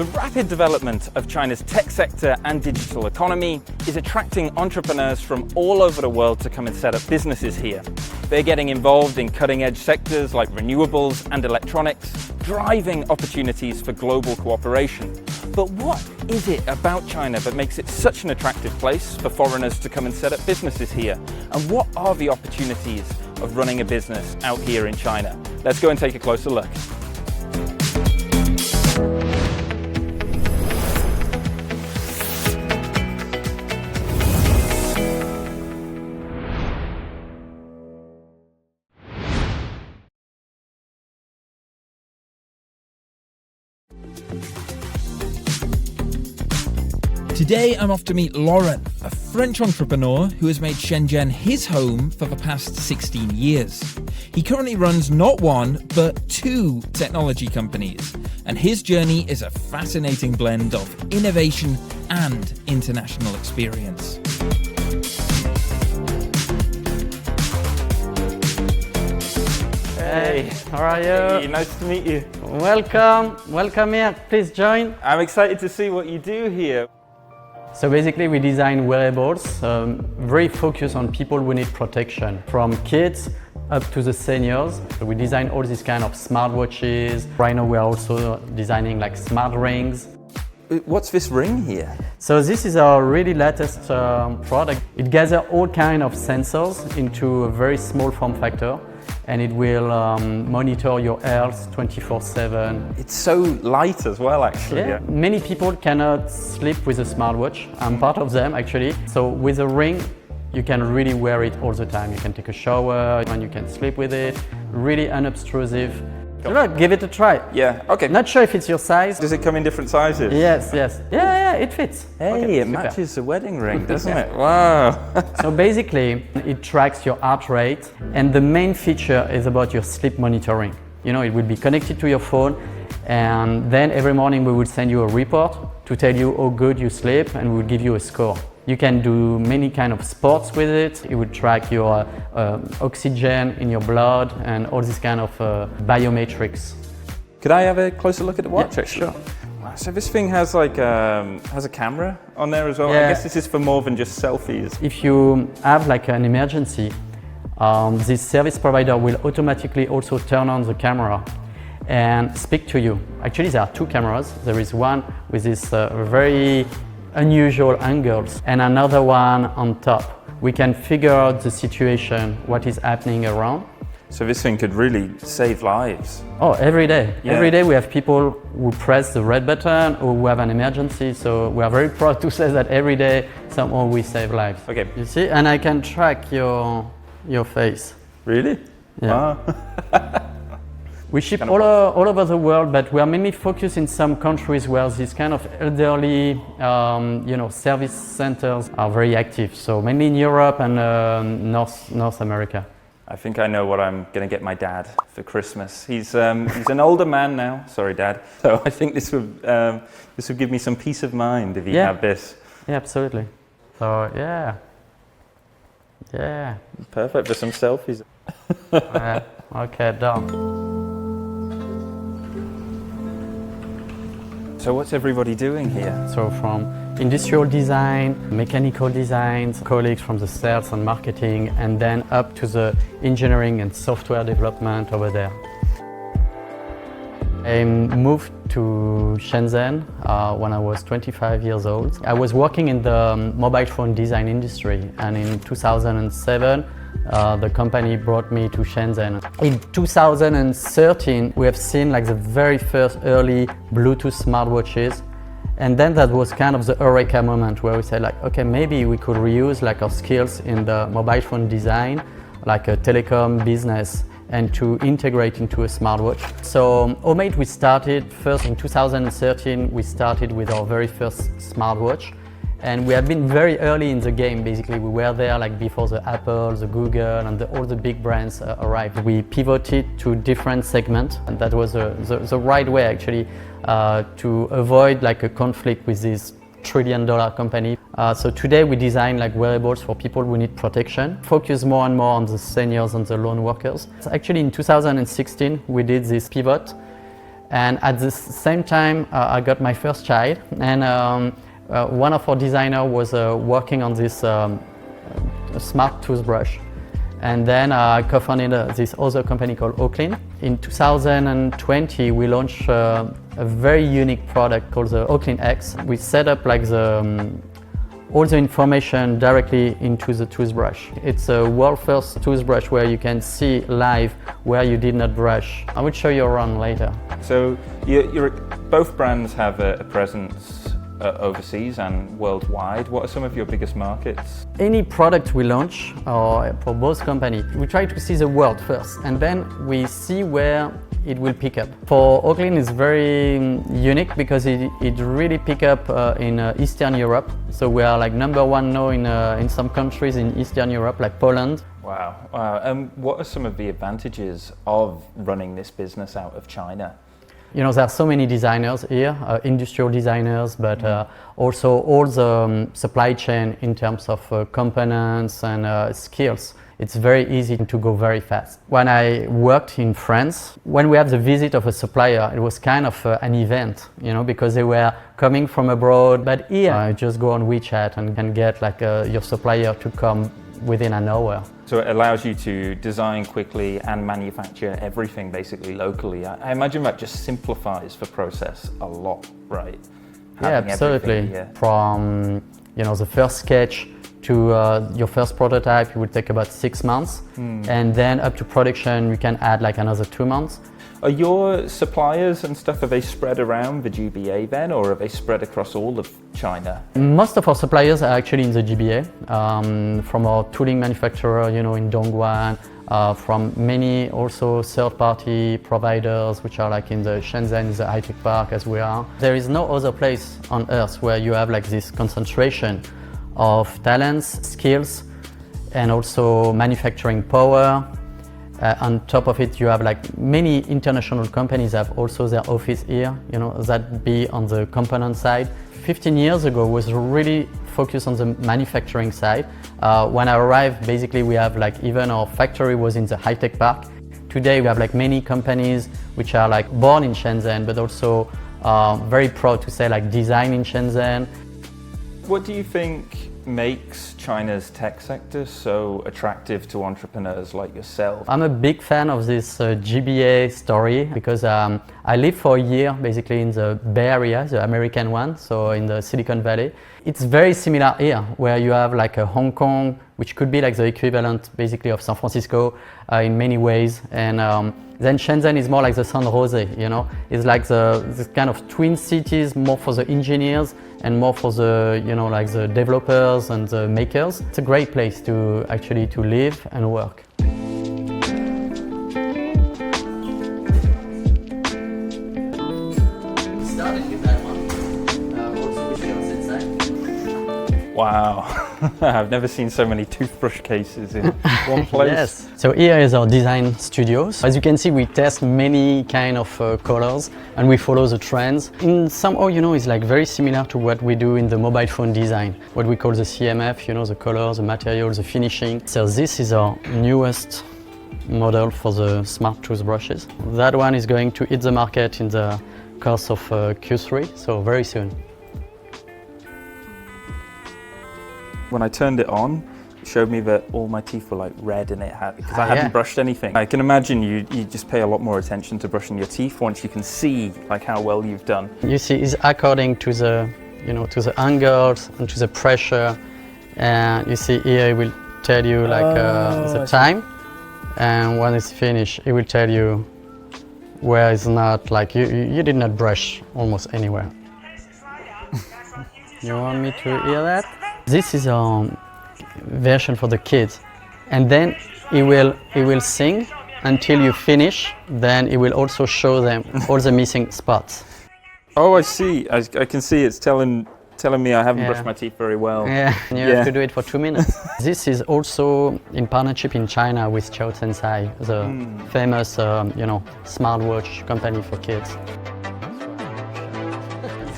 The rapid development of China's tech sector and digital economy is attracting entrepreneurs from all over the world to come and set up businesses here. They're getting involved in cutting-edge sectors like renewables and electronics, driving opportunities for global cooperation. But what is it about China that makes it such an attractive place for foreigners to come and set up businesses here? And what are the opportunities of running a business out here in China? Let's go and take a closer look. Today I'm off to meet Laurent, a French entrepreneur who has made Shenzhen his home for the past 16 years. He currently runs not one, but two technology companies, and his journey is a fascinating blend of innovation and international experience. Hey, how are you? Hey, nice to meet you. Welcome here, please join. I'm excited to see what you do here. So basically we design wearables, very focused on people who need protection, from kids up to the seniors. So we design all these kind of smartwatches. Right now we are also designing like smart rings. What's this ring here? So this is our really latest product. It gathers all kind of sensors into a very small form factor, and it will monitor your health 24/7. It's so light as well, actually. Yeah. Many people cannot sleep with a smartwatch. I'm part of them, actually. So with a ring, you can really wear it all the time. You can take a shower and you can sleep with it. Really unobtrusive. Look, give it a try. Yeah, okay. Not sure if it's your size. Does it come in different sizes? Yes. Yeah, it fits. Hey, okay, it super. matches the wedding ring, doesn't it? Wow. So basically, it tracks your heart rate, and the main feature is about your sleep monitoring. You know, it will be connected to your phone, and then every morning we will send you a report to tell you how good you sleep, and we will give you a score. You can do many kind of sports with it. It will track your oxygen in your blood and all these kind of biometrics. Could I have a closer look at the watch? Yeah, actually? sure. Wow, so this thing has like has a camera on there as well. Yeah. I guess this is for more than just selfies. If you have like an emergency, this service provider will automatically also turn on the camera and speak to you. Actually, there are two cameras. There is one with this very unusual angles and another one on top. We can figure out the situation, what is happening around. So this thing could really save lives. Oh, every day. Yeah. Every day we have people who press the red button or who have an emergency. So we are very proud to say that every day somehow we save lives. Okay. You see, and I can track your face. Really? Yeah. Wow. We ship all over the world, but we are mainly focused in some countries where these kind of elderly, service centers are very active. So mainly in Europe and North America. I think I know what I'm going to get my dad for Christmas. He's an older man now. Sorry, Dad. So I think this would give me some peace of mind if he had this. Yeah, absolutely. So yeah. Perfect for some selfies. Okay, done. So what's everybody doing here? So from industrial design, mechanical designs, colleagues from the sales and marketing, and then up to the engineering and software development over there. I moved to Shenzhen when I was 25 years old. I was working in the mobile phone design industry, and in 2007 the company brought me to Shenzhen. In 2013 we have seen like the very first early Bluetooth smartwatches, and then that was kind of the eureka moment where we said like, okay, maybe we could reuse like our skills in the mobile phone design, like a telecom business, and to integrate into a smartwatch. So OMATE, we started first in 2013, we started with our very first smartwatch. And we have been very early in the game, basically. We were there like before the Apple, the Google, and all the big brands arrived. We pivoted to different segments, and that was the right way actually to avoid like a conflict with this trillion-dollar company. So today we design like wearables for people who need protection, focus more and more on the seniors and the lone workers. So actually in 2016 we did this pivot, And at the same time, I got my first child, and one of our designers was working on this smart toothbrush. And then I co-founded this other company called Oclean. In 2020, we launched a very unique product called the Oclean X. We set up like all the information directly into the toothbrush. It's a world first toothbrush where you can see live where you did not brush. I will show you around later. So both brands have a presence overseas and worldwide. What are some of your biggest markets? Any product we launch, or for both companies, we try to see the world first, and then we see where it will pick up. For Oclean, it's very unique because it really pick up in Eastern Europe. So we are like number one now in some countries in Eastern Europe, like Poland. Wow. What are some of the advantages of running this business out of China? You know, there are so many designers here, industrial designers, but also all the supply chain in terms of components and skills. It's very easy to go very fast. When I worked in France, when we have the visit of a supplier, it was kind of an event, you know, because they were coming from abroad. But here, I just go on WeChat and can get like your supplier to come within an hour. So it allows you to design quickly and manufacture everything basically locally. I imagine that just simplifies the process a lot, right? Yeah, absolutely. From the first sketch to your first prototype, it would take about 6 months, and then up to production, you can add like another 2 months. Are your suppliers and stuff, are they spread around the GBA then, or are they spread across all of China? Most of our suppliers are actually in the GBA, from our tooling manufacturer, in Dongguan, from many also third-party providers, which are like in the Shenzhen, the high-tech park as we are. There is no other place on earth where you have like this concentration of talents, skills, and also manufacturing power. On top of it, you have like many international companies have also their office here, that be on the component side. 15 years ago was really focused on the manufacturing side. When I arrived, basically we have like even our factory was in the high-tech park. Today we have like many companies which are like born in Shenzhen, but also very proud to say like design in Shenzhen. What do you think makes China's tech sector so attractive to entrepreneurs like yourself? I'm a big fan of this GBA story because I lived for a year basically in the Bay Area, the American one, so in the Silicon Valley. It's very similar here, where you have like a Hong Kong, which could be like the equivalent basically of San Francisco in many ways, and then Shenzhen is more like the San Jose, It's like this kind of twin cities, more for the engineers and more for the, like the developers and the makers. It's a great place to actually to live and work. Wow, I've never seen so many toothbrush cases in one place. Yes, so here is our design studios. As you can see, we test many kind of colors and we follow the trends. In somehow, it's like very similar to what we do in the mobile phone design, what we call the CMF, the colors, the materials, the finishing. So this is our newest model for the smart toothbrushes. That one is going to hit the market in the course of Q3, so very soon. When I turned it on, it showed me that all my teeth were like red and because I hadn't brushed anything. I can imagine you just pay a lot more attention to brushing your teeth once you can see like how well you've done. You see, it's according to the, to the angles and to the pressure. And you see here, it will tell you like the time. And when it's finished, it will tell you where it's not, like you did not brush almost anywhere. You want me to hear that? This is a version for the kids, and then it will sing until you finish. Then it will also show them all the missing spots. Oh, I see. I can see it's telling me I haven't brushed my teeth very well. Yeah, and you have to do it for 2 minutes. This is also in partnership in China with Xiao Tensai, the famous smartwatch company for kids.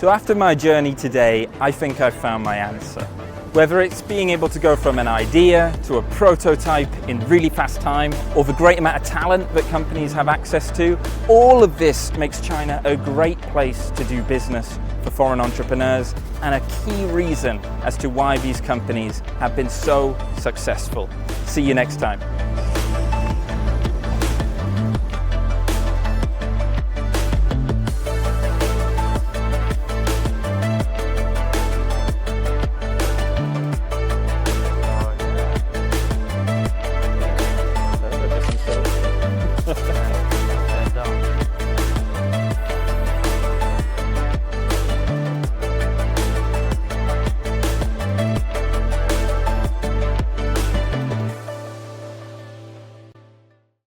So after my journey today, I think I've found my answer. Whether it's being able to go from an idea to a prototype in really fast time, or the great amount of talent that companies have access to, all of this makes China a great place to do business for foreign entrepreneurs, and a key reason as to why these companies have been so successful. See you next time.